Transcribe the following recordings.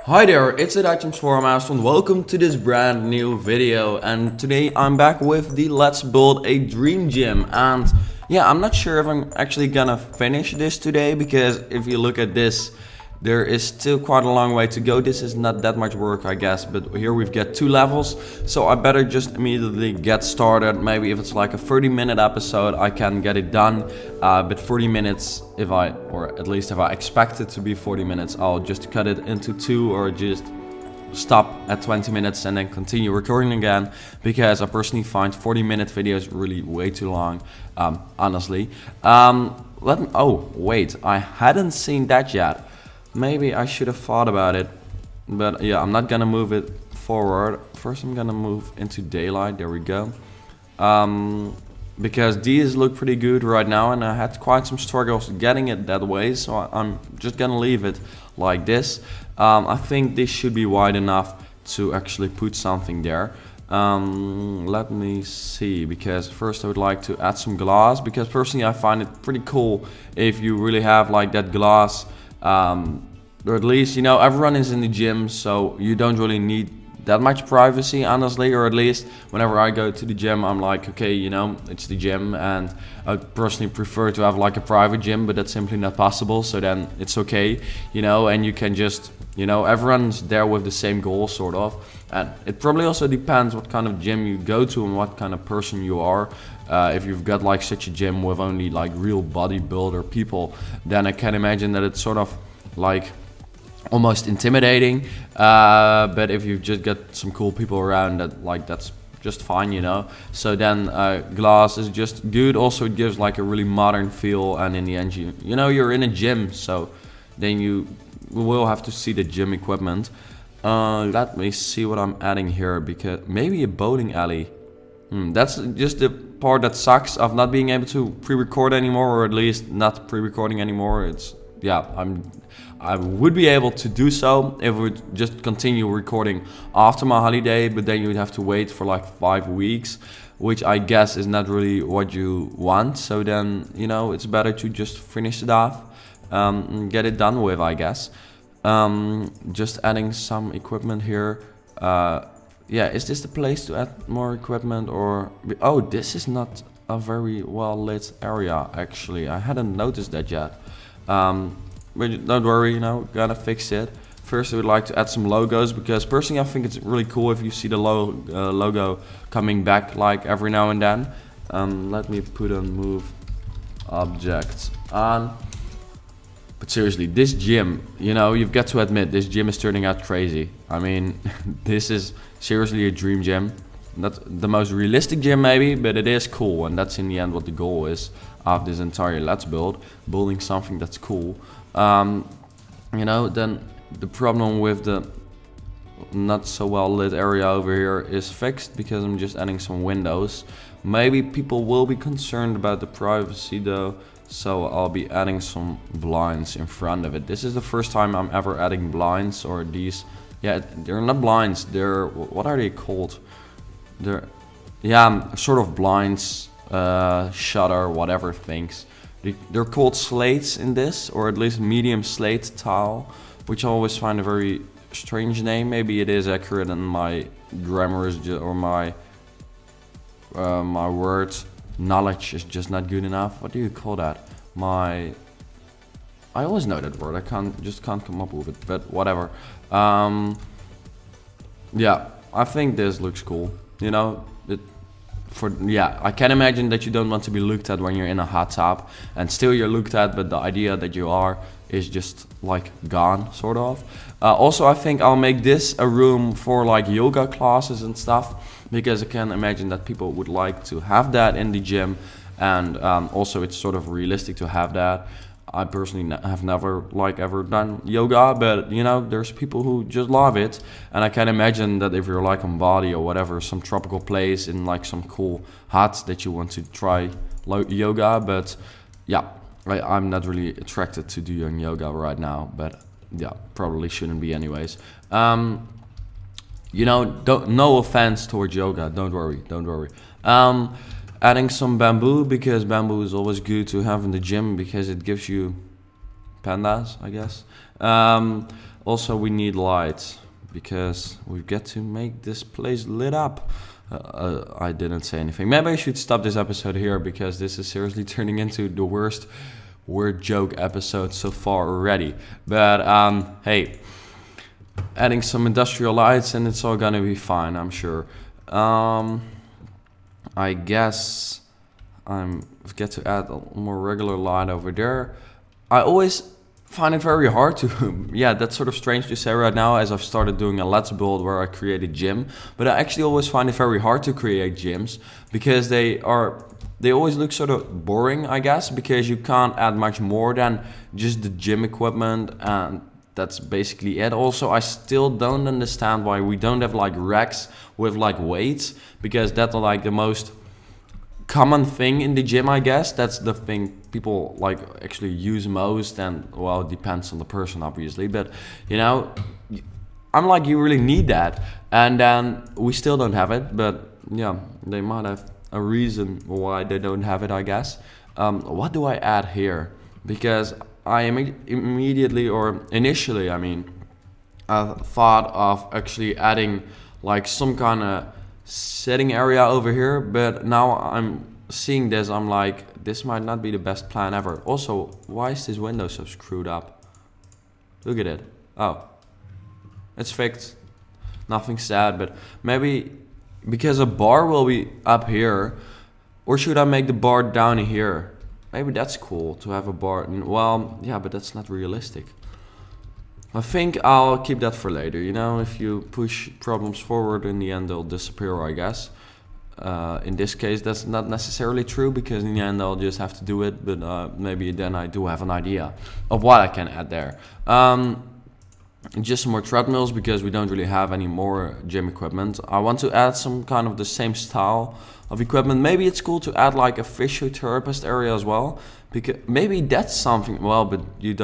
Hi there, it's Items4Master and welcome to this brand new video. And today I'm back with the Let's Build a Dream Gym. And yeah, I'm not sure if I'm actually gonna finish this today, because if you look at this, there is still quite a long way to go. This is not that much work, I guess, but here we've got 2 levels, so I better just immediately get started. Maybe if it's like a 30-minute episode, I can get it done, but 40 minutes, or at least if I expect it to be 40 minutes, I'll just cut it into 2 or just stop at 20 minutes and then continue recording again, because I personally find 40-minute videos really way too long, honestly. Oh wait, I hadn't seen that yet. Maybe I should have thought about it, but yeah, I'm not gonna move it forward. First I'm gonna move into daylight, there we go. Because these look pretty good right now, and I had quite some struggles getting it that way, so I'm just gonna leave it like this. I think this should be wide enough to actually put something there. Let me see, because first I would like to add some glass, because personally I find it pretty cool if you really have like that glass, or at least, you know, everyone is in the gym, so you don't really need that much privacy, honestly. Or at least whenever I go to the gym, I'm like, okay, you know, it's the gym, and I personally prefer to have like a private gym, but that's simply not possible. So then it's okay, you know, and you can just, you know, everyone's there with the same goal, sort of. And it probably also depends what kind of gym you go to and what kind of person you are. If you've got like such a gym with only like real bodybuilder people, then I can imagine that it's sort of like almost intimidating, but if you've just got some cool people around, that's just fine, you know. So then glass is just good. Also it gives like a really modern feel, and in the end you know you're in a gym, so then you will have to see the gym equipment. Let me see what I'm adding here, because maybe a bowling alley. That's just the part that sucks of not being able to pre-record anymore, or at least not pre-recording anymore. It's, yeah, I would be able to do so if we would just continue recording after my holiday, but then you would have to wait for like 5 weeks, which I guess is not really what you want. So then, you know, it's better to just finish it off, and get it done with, I guess. Just adding some equipment here. Yeah, is this the place to add more equipment, or... Oh, this is not a very well lit area, actually. I hadn't noticed that yet. But don't worry, you know, gotta fix it. First I would like to add some logos, because personally I think it's really cool if you see the logo coming back like every now and then. Let me put on move object on. But seriously, this gym, you know, you've got to admit, this gym is turning out crazy. I mean, this is seriously a dream gym. Not the most realistic gym maybe, but it is cool, and that's in the end what the goal is of this entire Let's Build, building something that's cool. You know, then the problem with the not so well lit area over here is fixed, because I'm just adding some windows. Maybe people will be concerned about the privacy though, so I'll be adding some blinds in front of it. This is the first time I'm ever adding blinds, or these, yeah, they're not blinds, they're, what are they called? They're, yeah, sort of blinds, shutter, whatever things. They're called slates in this, or at least medium slate tile, which I always find a very strange name. Maybe it is accurate and my grammar is just, or my my word knowledge is just not good enough. What do you call that? I always know that word, I just can't come up with it, but whatever. Yeah, I think this looks cool, you know. Yeah, I can imagine that you don't want to be looked at when you're in a hot tub, and still you're looked at, but the idea that you are is just like gone, sort of. Also, I think I'll make this a room for like yoga classes and stuff, because I can imagine that people would like to have that in the gym, and also it's sort of realistic to have that. I personally have never like ever done yoga, but you know, there's people who just love it, and I can imagine that if you're like on Bali or whatever, some tropical place in like some cool hut, that you want to try yoga. But yeah, I'm not really attracted to doing yoga right now, but yeah, probably shouldn't be anyways. You know, no offense towards yoga, don't worry. Adding some bamboo, because bamboo is always good to have in the gym, because it gives you pandas, I guess. Also, we need lights because we get to make this place lit up. I didn't say anything. Maybe I should stop this episode here because this is seriously turning into the worst word joke episode so far already. But hey, adding some industrial lights and it's all gonna be fine, I'm sure. I guess I get to add a more regular light over there. I always find it very hard to, yeah, that's sort of strange to say right now as I've started doing a Let's Build where I create a gym, but I actually always find it very hard to create gyms because they always look sort of boring, I guess, because you can't add much more than just the gym equipment, and that's basically it. Also, I still don't understand why we don't have like racks with like weights, because that's like the most common thing in the gym, I guess. That's the thing people like actually use most, and well, it depends on the person obviously, but you know, I'm like, you really need that, and then we still don't have it. But yeah, they might have a reason why they don't have it, I guess. What do I add here? Because I am immediately, or initially, I mean, I thought of actually adding like some kind of sitting area over here, but now I'm seeing this, I'm like, this might not be the best plan ever. Also, why is this window so screwed up? Look at it. Oh, it's fixed. Nothing sad, but maybe because a bar will be up here, or should I make the bar down here? Maybe that's cool to have a bar. Well, yeah, but that's not realistic. I think I'll keep that for later. You know, if you push problems forward, in the end they'll disappear, I guess. In this case, that's not necessarily true, because in the end I'll just have to do it. But maybe then I do have an idea of what I can add there. Just some more treadmills, because we don't really have any more gym equipment. I want to add some kind of the same style of equipment. Maybe it's cool to add like a physiotherapist area as well, because maybe that's something. Well, but you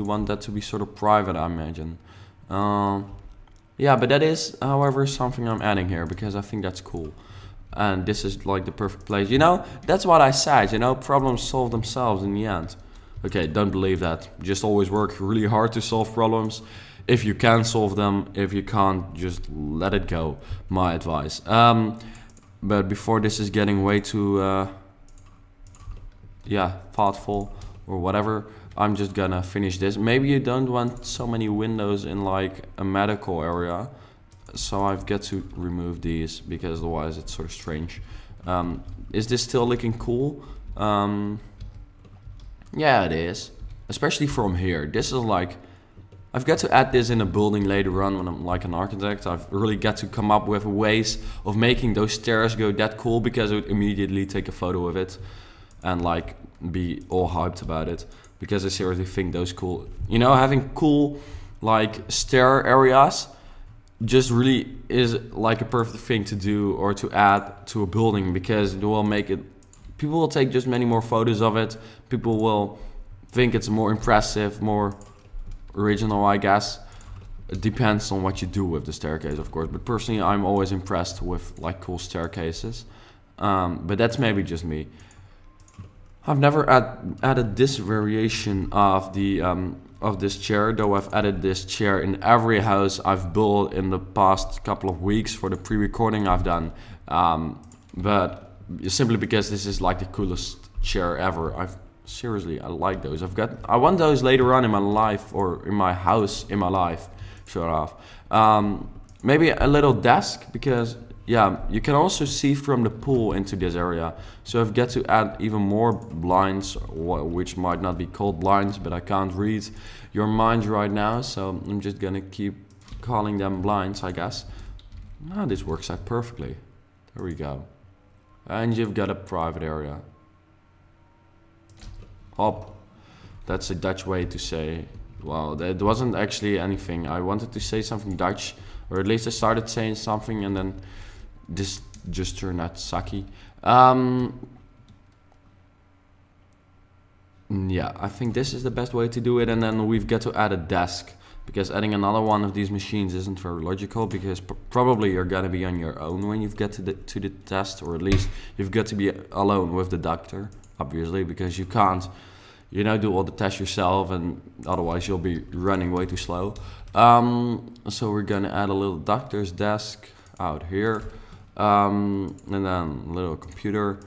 want that to be sort of private, I imagine. Yeah, but that is, however, something I'm adding here because I think that's cool, and this is like the perfect place. You know, that's what I said. You know, problems solve themselves in the end. Okay, don't believe that. Just always work really hard to solve problems. If you can solve them, if you can't, just let it go. My advice. But before this is getting way too, yeah, thoughtful or whatever, I'm just gonna finish this. Maybe you don't want so many windows in like a medical area, so I've got to remove these because otherwise it's sort of strange. Is this still looking cool? Yeah, it is. Especially from here. This is like, I've got to add this in a building later on when I'm like an architect. I've really got to come up with ways of making those stairs go that cool, because I would immediately take a photo of it and like be all hyped about it, because I seriously think those cool, you know, having cool like stair areas just really is like a perfect thing to do or to add to a building, because it will make it, people will take just many more photos of it. People will think it's more impressive, more original, I guess. It depends on what you do with the staircase, of course, but personally I'm always impressed with like cool staircases. But that's maybe just me. I've never added this variation of the of this chair, though I've added this chair in every house I've built in the past couple of weeks for the pre-recording I've done. But simply because this is like the coolest chair ever. Seriously, I like those. I want those later on in my life, or in my house, in my life, sort of. Maybe a little desk, because yeah, you can also see from the pool into this area. So I've got to add even more blinds, which might not be called blinds, but I can't read your mind right now, so I'm just gonna keep calling them blinds, I guess. Now this works out perfectly. There we go. And you've got a private area. Hop. That's a Dutch way to say, well, that wasn't actually anything. I wanted to say something Dutch, or at least I started saying something and then this just turned out sucky. Yeah, I think this is the best way to do it, and then we've got to add a desk, because adding another one of these machines isn't very logical, because probably you're gonna be on your own when you've got to the test, or at least you've got to be alone with the doctor, obviously, because you can't, you know, do all the tests yourself, and otherwise you'll be running way too slow. So we're gonna add a little doctor's desk out here, and then a little computer,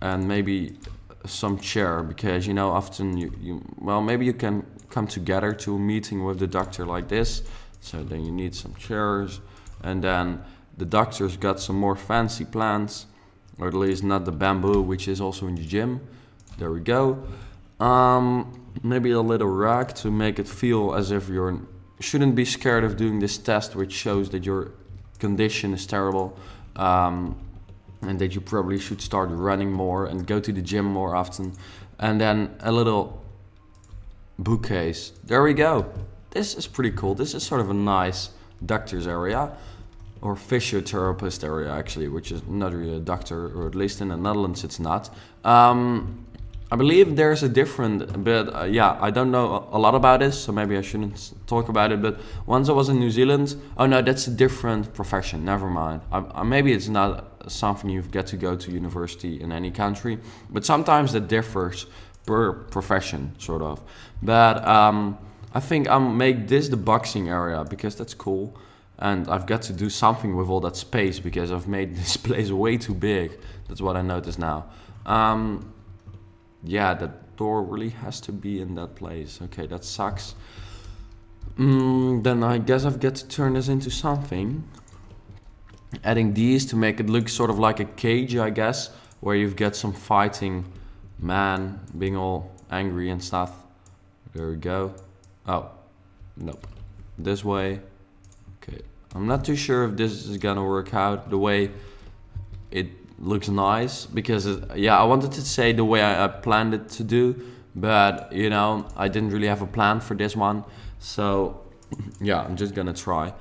and maybe some chair, because you know, often well, maybe you can come together to a meeting with the doctor like this. So then you need some chairs, and then the doctor's got some more fancy plants, or at least not the bamboo, which is also in the gym. There we go. Maybe a little rug to make it feel as if you shouldn't be scared of doing this test, which shows that your condition is terrible, and that you probably should start running more and go to the gym more often. And then a little bookcase. There we go. This is pretty cool. This is sort of a nice doctor's area, or physiotherapist area actually, which is not really a doctor, or at least in the Netherlands it's not. I believe there's a different, but yeah, I don't know a lot about this, so maybe I shouldn't talk about it. But once I was in New Zealand, oh no, that's a different profession, never mind. Maybe it's not something you get to go to university in any country, but sometimes that differs per profession, sort of. But I think I'll make this the boxing area, because that's cool. And I've got to do something with all that space, because I've made this place way too big. That's what I notice now. Yeah, that door really has to be in that place. Okay, that sucks. Then I guess I've got to turn this into something. Adding these to make it look sort of like a cage, I guess, where you've got some fighting man being all angry and stuff. There we go. Oh, nope. This way. Okay, I'm not too sure if this is gonna work out the way it looks nice, because yeah, I wanted to say the way I planned it to do, but you know, I didn't really have a plan for this one. So yeah, I'm just gonna try.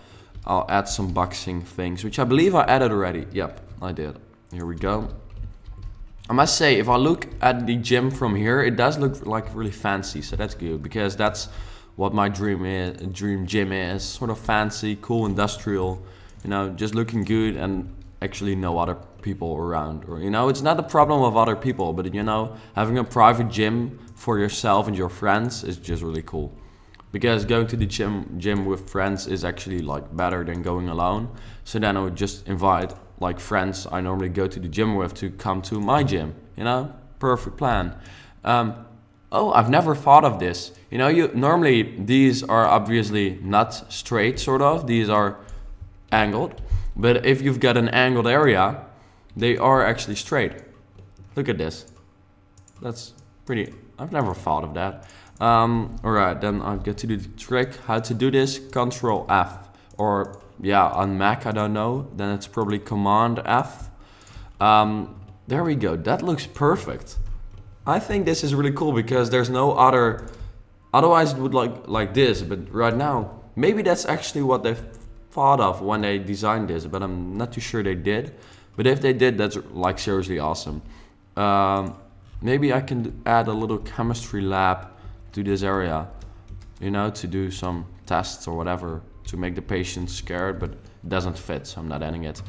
I'll add some boxing things, which I believe I added already. Yep, I did. Here we go. I must say, if I look at the gym from here, it does look like really fancy, so that's good, because that's what my dream gym is. Sort of fancy, cool, industrial, you know, just looking good and actually no other people around. Or, you know, it's not a problem of other people, but you know, having a private gym for yourself and your friends is just really cool. Because going to the gym with friends is actually like better than going alone. So then I would just invite like friends I normally go to the gym with to come to my gym, you know, perfect plan. Oh, I've never thought of this. You know, normally these are obviously not straight, sort of. These are angled. But if you've got an angled area, they are actually straight. Look at this. That's pretty, I've never thought of that. Alright, then I've got to do the trick. How to do this? Control F. Or, yeah, on Mac, I don't know. Then it's probably Command F. There we go. That looks perfect. I think this is really cool, because there's no other, otherwise it would look like this, but right now maybe that's actually what they thought of when they designed this, but I'm not too sure they did. But if they did, that's like seriously awesome. Maybe I can add a little chemistry lab to this area, you know, to do some tests or whatever, to make the patient scared, but it doesn't fit, so I'm not adding it.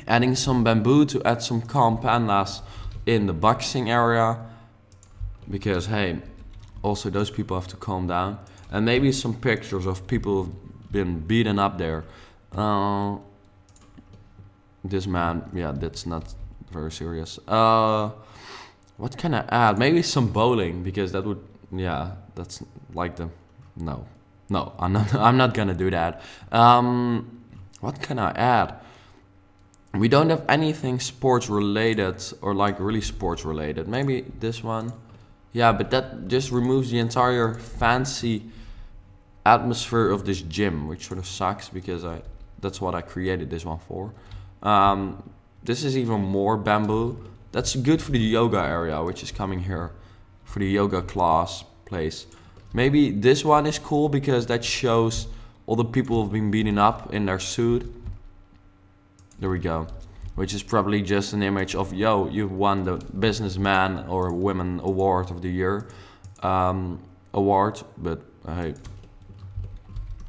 Adding some bamboo to add some calm pandas in the boxing area, because hey, also those people have to calm down. And maybe some pictures of people who've been beaten up there. This man, yeah, that's not very serious. What can I add? Maybe some bowling, because that would, yeah, that's like the, no, I'm not gonna do that. What can I add? We don't have anything sports related, or like really sports related. Maybe this one. Yeah, but that just removes the entire fancy atmosphere of this gym, which sort of sucks, because that's what I created this one for. This is even more bamboo. That's good for the yoga area, which is coming here, for the yoga class place. Maybe this one is cool, because that shows all the people who've been beaten up in their suit. There we go. Which is probably just an image of, yo, you've won the businessman or women award of the year award. But hey,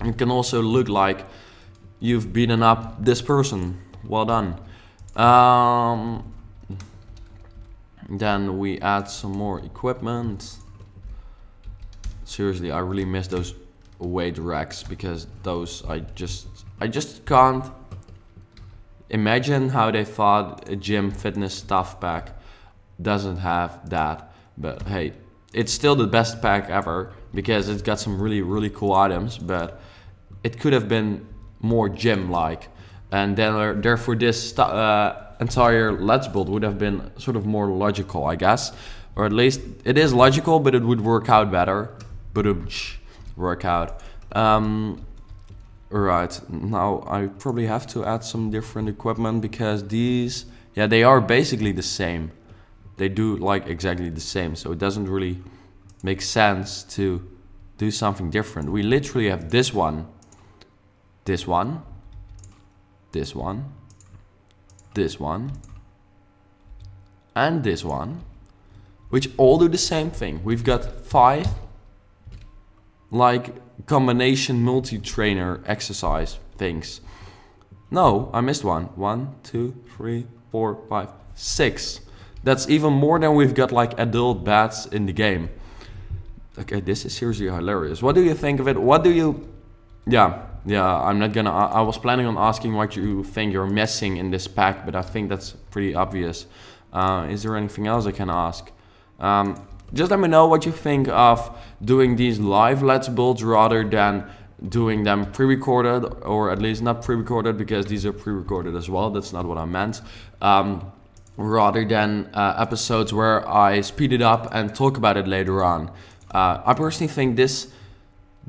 it can also look like you've beaten up this person. Well done. Then we add some more equipment. Seriously, I really miss those weight racks, because those I just can't imagine how they thought a gym fitness stuff pack doesn't have that. But hey, it's still the best pack ever, because it's got some really cool items, but it could have been more gym like, and then therefore this entire Let's Build would have been sort of more logical, I guess, or at least it is logical, but it would work out better. Work out. Right, now I probably have to add some different equipment, because these, yeah, they are basically the same. They do like exactly the same, so it doesn't really make sense to do something different. We literally have this one, this one, this one, this one, and this one, which all do the same thing. We've got 5 like combination multi-trainer exercise things. No, I missed one. 1, 2, 3, 4, 5, 6. That's even more than we've got like adult bats in the game. Okay, this is seriously hilarious. What do you think of it? What do you... Yeah, I'm not gonna... I was planning on asking what you think you're missing in this pack, but I think that's pretty obvious. Is there anything else I can ask? Just let me know what you think of doing these live Let's Builds rather than doing them pre-recorded, or at least not pre-recorded, because these are pre-recorded as well. That's not what I meant. Rather than episodes where I speed it up and talk about it later on. I personally think this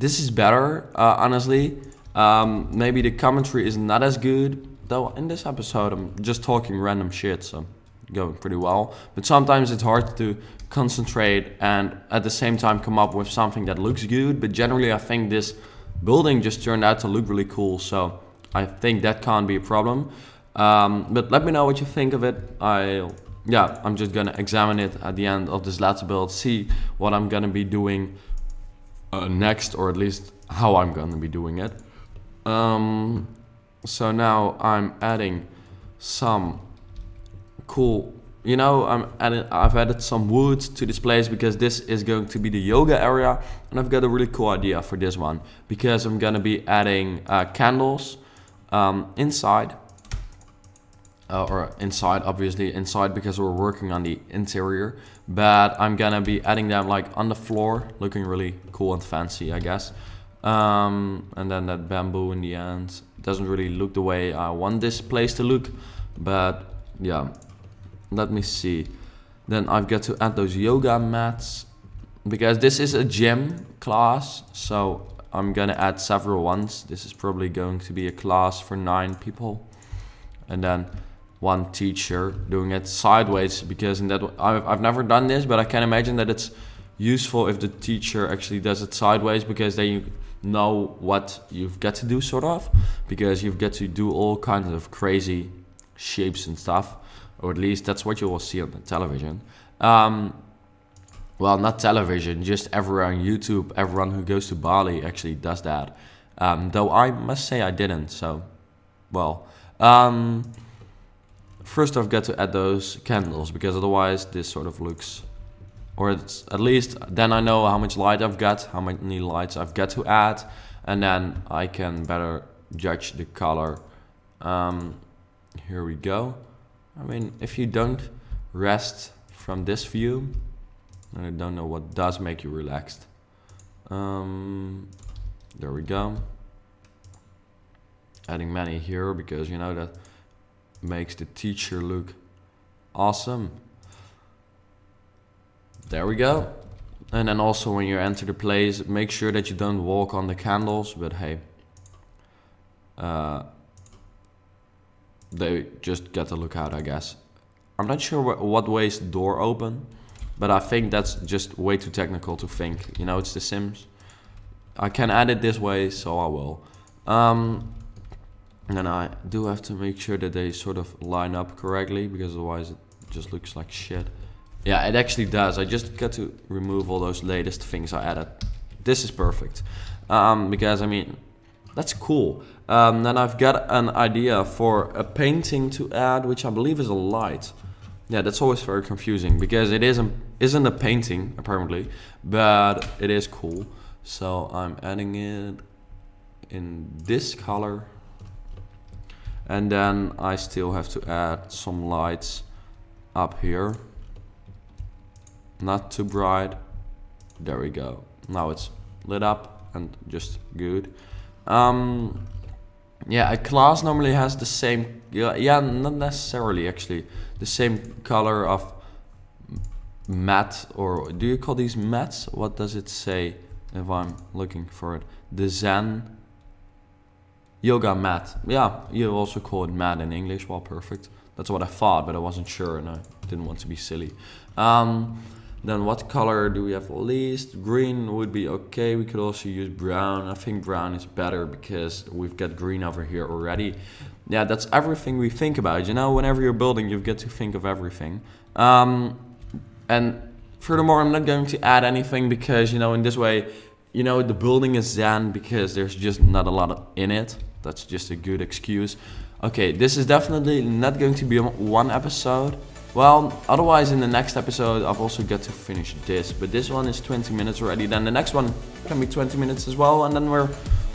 is better, honestly. Maybe the commentary is not as good, though in this episode I'm just talking random shit, so going pretty well. But sometimes it's hard to concentrate and at the same time come up with something that looks good. But generally I think this building just turned out to look really cool, so I think that can't be a problem. But let me know what you think of it. I'm just gonna examine it at the end of this Let's Build, see what I'm gonna be doing next, or at least how I'm gonna be doing it. So now I'm adding some cool, you know, I've added some wood to this place, because this is going to be the yoga area, and I've got a really cool idea for this one, because I'm gonna be adding candles inside. Or inside, obviously inside, because we're working on the interior, but I'm gonna be adding them like on the floor, looking really cool and fancy, I guess. And then that bamboo in the end doesn't really look the way I want this place to look, but yeah, let me see. Then I've got to add those yoga mats, because this is a gym class, so I'm gonna add several ones. This is probably going to be a class for 9 people, and then 1 teacher doing it sideways, because in that I've never done this, but I can imagine that it's useful if the teacher actually does it sideways, because then you know what you've got to do, sort of, because you've got to do all kinds of crazy shapes and stuff, or at least that's what you will see on the television. Well, not television, just everywhere on YouTube. Everyone who goes to Bali actually does that, though I must say I didn't, so well. First I've got to add those candles, because otherwise this sort of looks, or it's at least then I know how much light I've got, how many lights I've got to add, and then I can better judge the color. Here we go. I mean, if you don't rest from this view, I don't know what does make you relaxed. There we go. Adding many here, because you know that makes the teacher look awesome. There we go. And then also when you enter the place, make sure that you don't walk on the candles, but hey, they just get to look out, I guess. I'm not sure what way is the door open, but I think that's just way too technical to think. You know, it's The Sims. I can add it this way, so I will. And then I do have to make sure that they sort of line up correctly, because otherwise it just looks like shit. Yeah, it actually does. I just got to remove all those latest things I added. This is perfect. Because, I mean, that's cool. Then I've got an idea for a painting to add, which I believe is a light. Yeah, that's always very confusing because it isn't a painting apparently, but it is cool. So I'm adding it in this color, and then I still have to add some lights up here. Not too bright. There we go. Now it's lit up and just good. Yeah, a class normally has the same, yeah, not necessarily actually, the same color of matte, or do you call these mattes? What does it say if I'm looking for it? The Zen Yoga mat. Yeah, you also call it matte in English. Well, perfect. That's what I thought, but I wasn't sure and I didn't want to be silly. Then what color do we have least? Green would be okay. We could also use brown. I think brown is better because we've got green over here already. Yeah, that's everything we think about. You know, whenever you're building, you get to think of everything. And furthermore, I'm not going to add anything because, you know, in this way, you know, the building is zen because there's just not a lot in it. That's just a good excuse. Okay, this is definitely not going to be one episode. Well, otherwise in the next episode I've also got to finish this, but this one is 20 minutes already. Then the next one can be 20 minutes as well, and then we're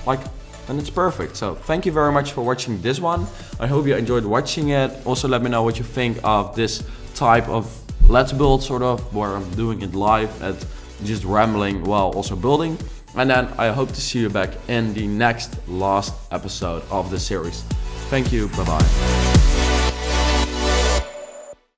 like, and it's perfect. So thank you very much for watching this one. I hope you enjoyed watching it. Also let me know what you think of this type of let's build sort of, where I'm doing it live and just rambling while also building. And then I hope to see you back in the next last episode of the series. Thank you, bye bye.